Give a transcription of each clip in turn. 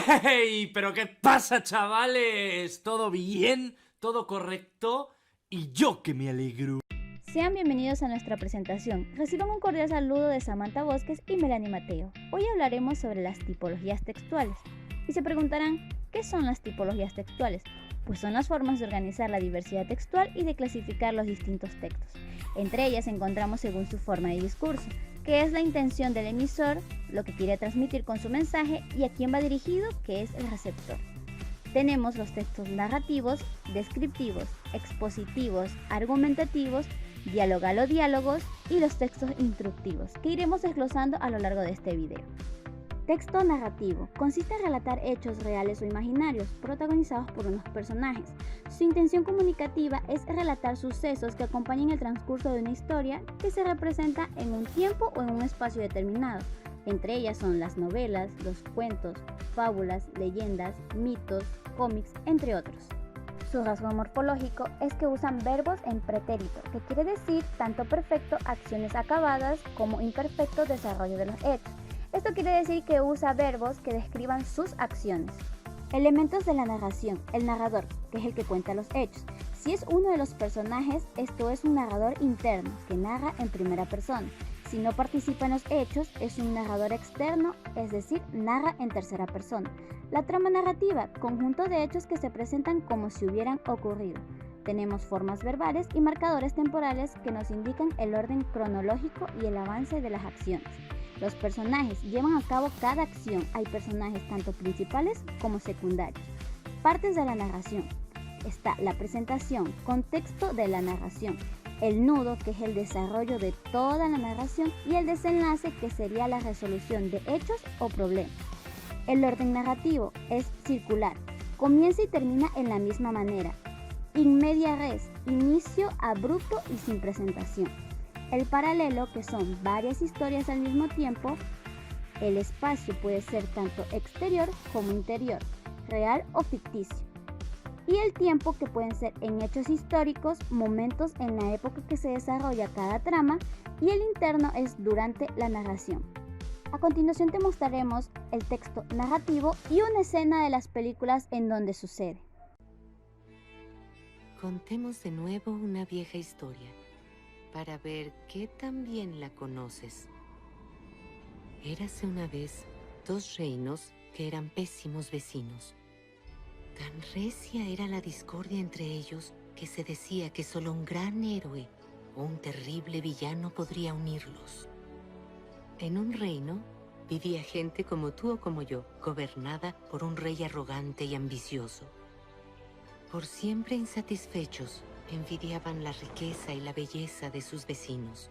¡Hey! ¿Pero qué pasa, chavales? ¿Todo bien? ¿Todo correcto? Y yo que me alegro. Sean bienvenidos a nuestra presentación. Reciban un cordial saludo de Samantha Bosques y Melanie Mateo. Hoy hablaremos sobre las tipologías textuales. Y se preguntarán, ¿qué son las tipologías textuales? Pues son las formas de organizar la diversidad textual y de clasificar los distintos textos. Entre ellas encontramos según su forma de discurso, que es la intención del emisor, lo que quiere transmitir con su mensaje y a quién va dirigido, que es el receptor. Tenemos los textos narrativos, descriptivos, expositivos, argumentativos, diálogos y los textos instructivos, que iremos desglosando a lo largo de este video. Texto narrativo consiste en relatar hechos reales o imaginarios protagonizados por unos personajes. Su intención comunicativa es relatar sucesos que acompañen el transcurso de una historia que se representa en un tiempo o en un espacio determinado. Entre ellas son las novelas, los cuentos, fábulas, leyendas, mitos, cómics, entre otros. Su rasgo morfológico es que usan verbos en pretérito, que quiere decir tanto perfecto, acciones acabadas, como imperfecto, desarrollo de los hechos. Esto quiere decir que usa verbos que describan sus acciones. Elementos de la narración. El narrador, que es el que cuenta los hechos. Si es uno de los personajes, esto es un narrador interno, que narra en primera persona. Si no participa en los hechos, es un narrador externo, es decir, narra en tercera persona. La trama narrativa, conjunto de hechos que se presentan como si hubieran ocurrido. Tenemos formas verbales y marcadores temporales que nos indican el orden cronológico y el avance de las acciones. Los personajes llevan a cabo cada acción. Hay personajes tanto principales como secundarios. Partes de la narración. Está la presentación, contexto de la narración, el nudo, que es el desarrollo de toda la narración, y el desenlace, que sería la resolución de hechos o problemas. El orden narrativo es circular, comienza y termina en la misma manera. In media res, inicio abrupto y sin presentación. El paralelo, que son varias historias al mismo tiempo. El espacio puede ser tanto exterior como interior, real o ficticio. Y el tiempo, que pueden ser en hechos históricos, momentos en la época que se desarrolla cada trama, y el interno es durante la narración. A continuación te mostraremos el texto narrativo y una escena de las películas en donde sucede. Contemos de nuevo una vieja historia, para ver qué tan bien la conoces. Érase una vez dos reinos que eran pésimos vecinos. Tan recia era la discordia entre ellos que se decía que solo un gran héroe o un terrible villano podría unirlos. En un reino vivía gente como tú o como yo, gobernada por un rey arrogante y ambicioso. Por siempre insatisfechos, envidiaban la riqueza y la belleza de sus vecinos,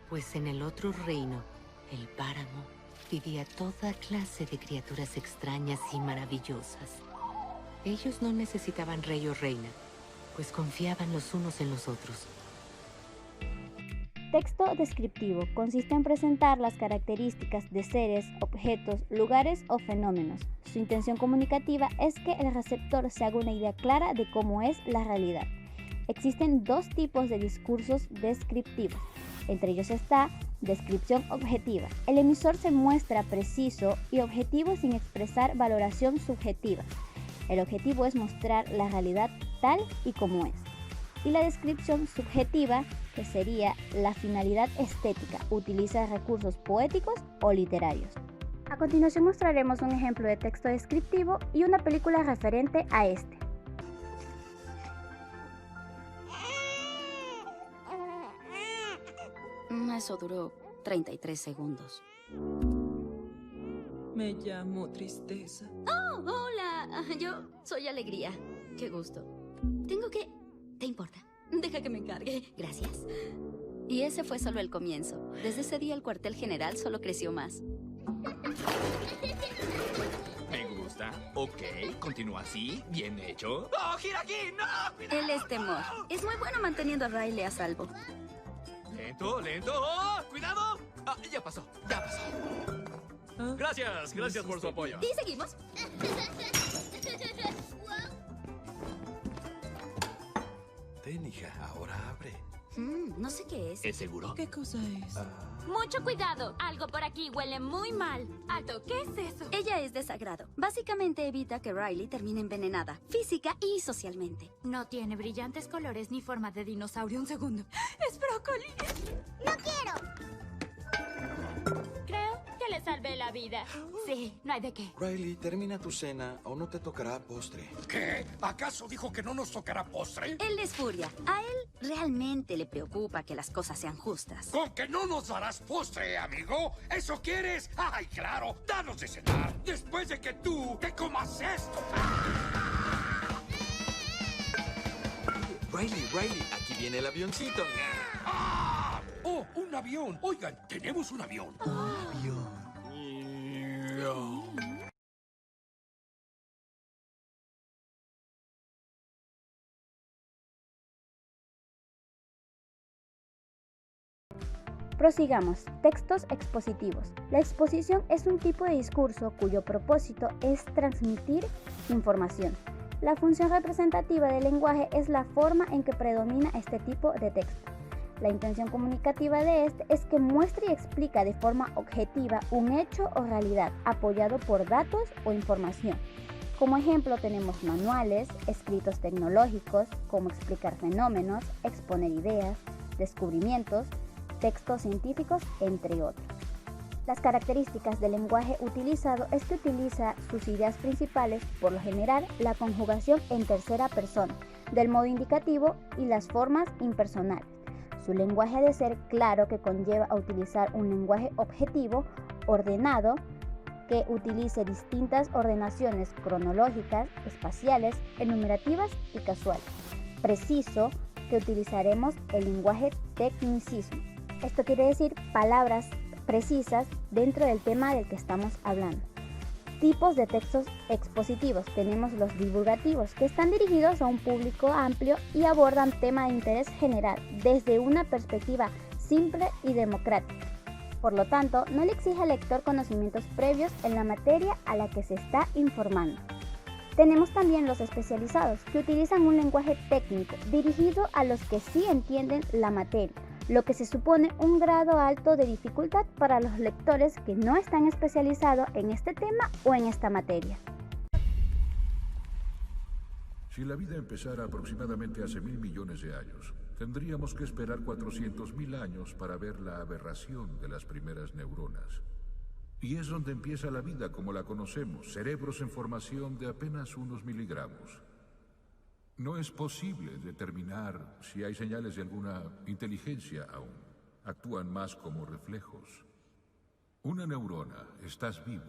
pues en el otro reino, el páramo, vivía toda clase de criaturas extrañas y maravillosas. Ellos no necesitaban rey o reina, pues confiaban los unos en los otros. Texto descriptivo consiste en presentar las características de seres, objetos, lugares o fenómenos. Su intención comunicativa es que el receptor se haga una idea clara de cómo es la realidad. Existen dos tipos de discursos descriptivos. Entre ellos está descripción objetiva. El emisor se muestra preciso y objetivo sin expresar valoración subjetiva. El objetivo es mostrar la realidad tal y como es. Y la descripción subjetiva, que sería la finalidad estética, utiliza recursos poéticos o literarios. A continuación mostraremos un ejemplo de texto descriptivo y una película referente a este. Eso duró 33 segundos. Me llamo Tristeza. ¡Oh, hola! Yo soy Alegría. Qué gusto. Tengo que... ¿Te importa? Deja que me encargue. Gracias. Y ese fue solo el comienzo. Desde ese día el cuartel general solo creció más. Me gusta. Ok, continúa así. Bien hecho. ¡Oh, gira aquí! ¡No! ¡Cuidado! Él es temor. Es muy bueno manteniendo a Riley a salvo. Lento, lento. ¡Oh! ¡Cuidado! Ah, ya pasó, ya pasó. ¿Ah? Gracias por su apoyo. ¿Y seguimos? Ten, hija, ahora abre. No sé qué es. ¿Es seguro? ¿Qué cosa es? Mucho cuidado. Algo por aquí huele muy mal. Alto, ¿qué es eso? Ella es desagrado. Básicamente evita que Riley termine envenenada, física y socialmente. No tiene brillantes colores ni forma de dinosaurio. Un segundo. ¡Es brócoli! Creo que le salvé la vida. Sí, no hay de qué. Riley, termina tu cena o no te tocará postre. ¿Qué? ¿Acaso dijo que no nos tocará postre? Él es furia. A él realmente le preocupa que las cosas sean justas. ¿Con que no nos darás postre, amigo? ¿Eso quieres? ¡Ay, claro! ¡Danos de cenar! Después de que tú te comas esto. Riley, aquí viene el avioncito. ¡Ah! ¡Oh, un avión! Oigan, tenemos un avión. Prosigamos. Textos expositivos. La exposición es un tipo de discurso cuyo propósito es transmitir información. La función representativa del lenguaje es la forma en que predomina este tipo de texto. La intención comunicativa de este es que muestre y explica de forma objetiva un hecho o realidad apoyado por datos o información. Como ejemplo tenemos manuales, escritos tecnológicos, como explicar fenómenos, exponer ideas, descubrimientos, textos científicos, entre otros. Las características del lenguaje utilizado es que utiliza sus ideas principales, por lo general, la conjugación en tercera persona, del modo indicativo y las formas impersonales. Su lenguaje ha de ser claro, que conlleva a utilizar un lenguaje objetivo, ordenado, que utilice distintas ordenaciones cronológicas, espaciales, enumerativas y casuales. Preciso, que utilizaremos el lenguaje tecnicismo. Esto quiere decir palabras precisas dentro del tema del que estamos hablando. Tipos de textos expositivos. Tenemos los divulgativos, que están dirigidos a un público amplio y abordan temas de interés general desde una perspectiva simple y democrática. Por lo tanto, no le exige al lector conocimientos previos en la materia a la que se está informando. Tenemos también los especializados, que utilizan un lenguaje técnico dirigido a los que sí entienden la materia, lo que se supone un grado alto de dificultad para los lectores que no están especializados en este tema o en esta materia. Si la vida empezara aproximadamente hace 1.000 millones de años, tendríamos que esperar 400.000 años para ver la aberración de las primeras neuronas. Y es donde empieza la vida como la conocemos, cerebros en formación de apenas unos miligramos. No es posible determinar si hay señales de alguna inteligencia aún. Actúan más como reflejos. Una neurona, estás vivo.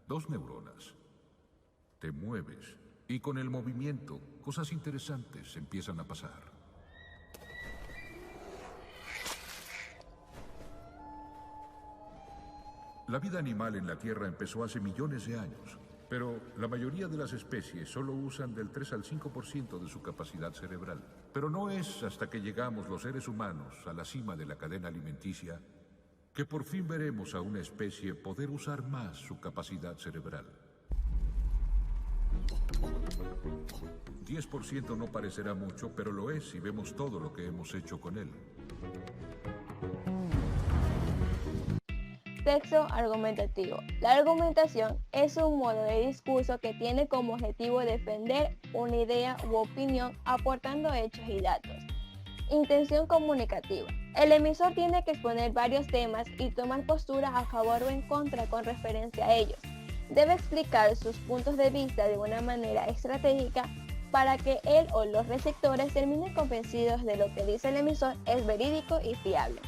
2 neuronas, te mueves. Y con el movimiento, cosas interesantes empiezan a pasar. La vida animal en la Tierra empezó hace millones de años. Pero la mayoría de las especies solo usan del 3 al 5% de su capacidad cerebral. Pero no es hasta que llegamos los seres humanos a la cima de la cadena alimenticia que por fin veremos a una especie poder usar más su capacidad cerebral. 10% no parecerá mucho, pero lo es si vemos todo lo que hemos hecho con él. Texto argumentativo. La argumentación es un modo de discurso que tiene como objetivo defender una idea u opinión aportando hechos y datos. Intención comunicativa. El emisor tiene que exponer varios temas y tomar postura a favor o en contra con referencia a ellos. Debe explicar sus puntos de vista de una manera estratégica para que él o los receptores terminen convencidos de lo que dice el emisor es verídico y fiable.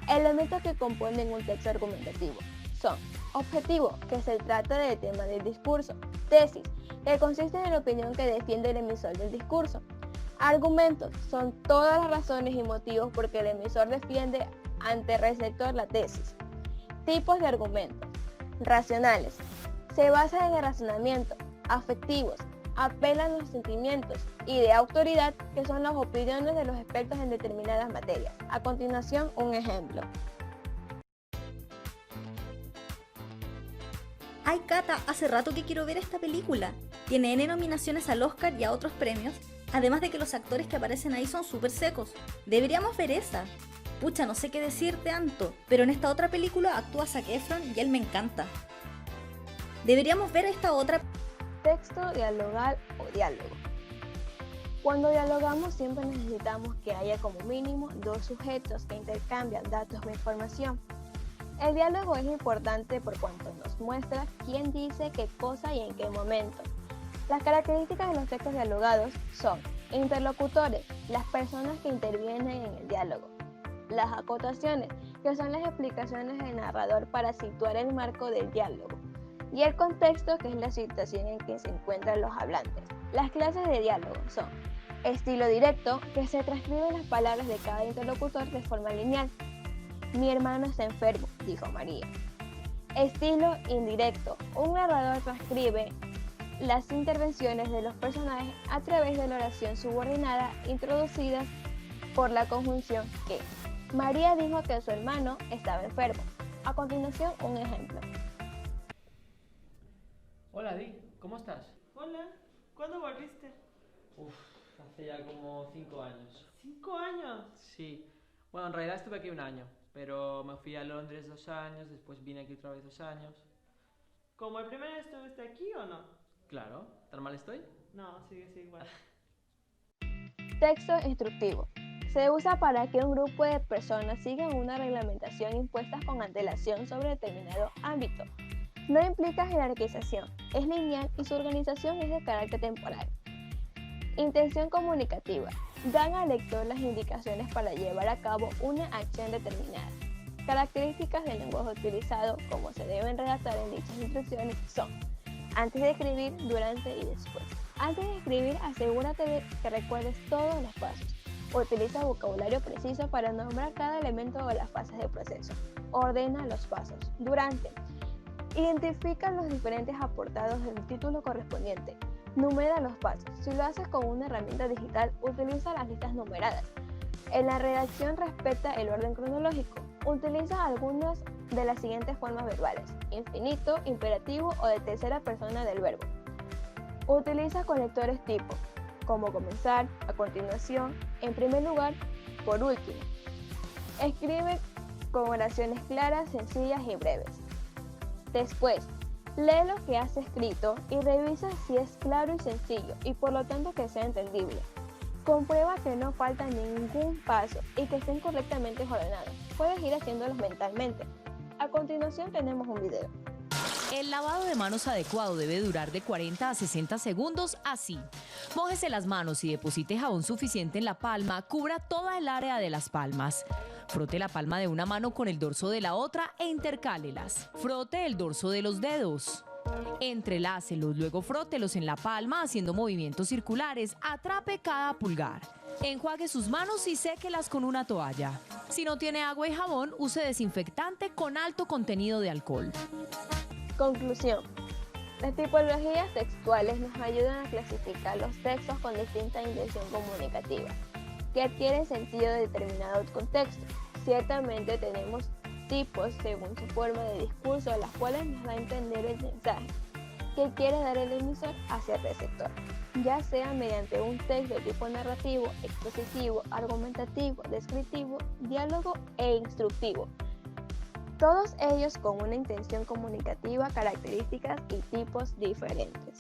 Elementos que componen un texto argumentativo son: objetivo, que se trata del tema del discurso; tesis, que consiste en la opinión que defiende el emisor del discurso; argumentos, son todas las razones y motivos por que el emisor defiende ante el receptor la tesis. Tipos de argumentos: racionales, se basan en el razonamiento; afectivos, apelan a los sentimientos; y de autoridad, que son las opiniones de los expertos en determinadas materias. A continuación, un ejemplo. Ay, Cata, hace rato que quiero ver esta película. Tiene N nominaciones al Oscar y a otros premios, Además de que los actores que aparecen ahí son súper secos. Deberíamos ver esa. Pucha, no sé qué decirte, Anto, pero en esta otra película actúa Zac Efron y él me encanta. Deberíamos ver esta otra. Texto dialogal o diálogo. Cuando dialogamos siempre necesitamos que haya como mínimo dos sujetos que intercambian datos o información. El diálogo es importante por cuanto nos muestra quién dice qué cosa y en qué momento. Las características de los textos dialogados son interlocutores, las personas que intervienen en el diálogo, las acotaciones, que son las explicaciones del narrador para situar el marco del diálogo, y el contexto, que es la situación en que se encuentran los hablantes. Las clases de diálogo son estilo directo, que se transcriben las palabras de cada interlocutor de forma lineal. Mi hermano está enfermo, dijo María. Estilo indirecto, un narrador transcribe las intervenciones de los personajes a través de la oración subordinada introducidas por la conjunción que. María dijo que su hermano estaba enfermo. A continuación, un ejemplo. Hola, Di, ¿cómo estás? Hola, ¿cuándo volviste? Hace ya como 5 años. ¿5 años? Sí. Bueno, en realidad estuve aquí 1 año, pero me fui a Londres 2 años, después vine aquí otra vez 2 años. ¿Como el primer año estuviste aquí o no? Claro. ¿Tan mal estoy? No, sigue igual. Texto instructivo. Se usa para que un grupo de personas sigan una reglamentación impuesta con antelación sobre determinado ámbito. No implica jerarquización, es lineal y su organización es de carácter temporal. Intención comunicativa. Dan al lector las indicaciones para llevar a cabo una acción determinada. Características del lenguaje utilizado, como se deben redactar en dichas instrucciones, son: antes de escribir, durante y después. Antes de escribir, asegúrate de que recuerdes todos los pasos. Utiliza vocabulario preciso para nombrar cada elemento o las fases del proceso. Ordena los pasos. Durante. Identifica los diferentes apartados del título correspondiente. Numera los pasos. Si lo haces con una herramienta digital, utiliza las listas numeradas. En la redacción respeta el orden cronológico. Utiliza algunas de las siguientes formas verbales: infinito, imperativo o de tercera persona del verbo. Utiliza conectores tipo, como comenzar, a continuación, en primer lugar, por último. Escribe con oraciones claras, sencillas y breves. Después, lee lo que has escrito y revisa si es claro y sencillo y por lo tanto que sea entendible. Comprueba que no falta ningún paso y que estén correctamente ordenados. Puedes ir haciéndolos mentalmente. A continuación tenemos un video. El lavado de manos adecuado debe durar de 40 a 60 segundos así. Mójese las manos y deposite jabón suficiente en la palma, cubra toda el área de las palmas. Frote la palma de una mano con el dorso de la otra e intercálelas. Frote el dorso de los dedos. Entrelácelos, luego frótelos en la palma haciendo movimientos circulares. Atrape cada pulgar. Enjuague sus manos y séquelas con una toalla. Si no tiene agua y jabón, use desinfectante con alto contenido de alcohol. Conclusión. Las tipologías textuales nos ayudan a clasificar los textos con distinta intención comunicativa, que adquieren sentido de determinado contexto. Ciertamente tenemos tipos según su forma de discurso, las cuales nos da a entender el mensaje que quiere dar el emisor hacia el receptor, ya sea mediante un texto de tipo narrativo, expositivo, argumentativo, descriptivo, diálogo e instructivo. Todos ellos con una intención comunicativa, características y tipos diferentes.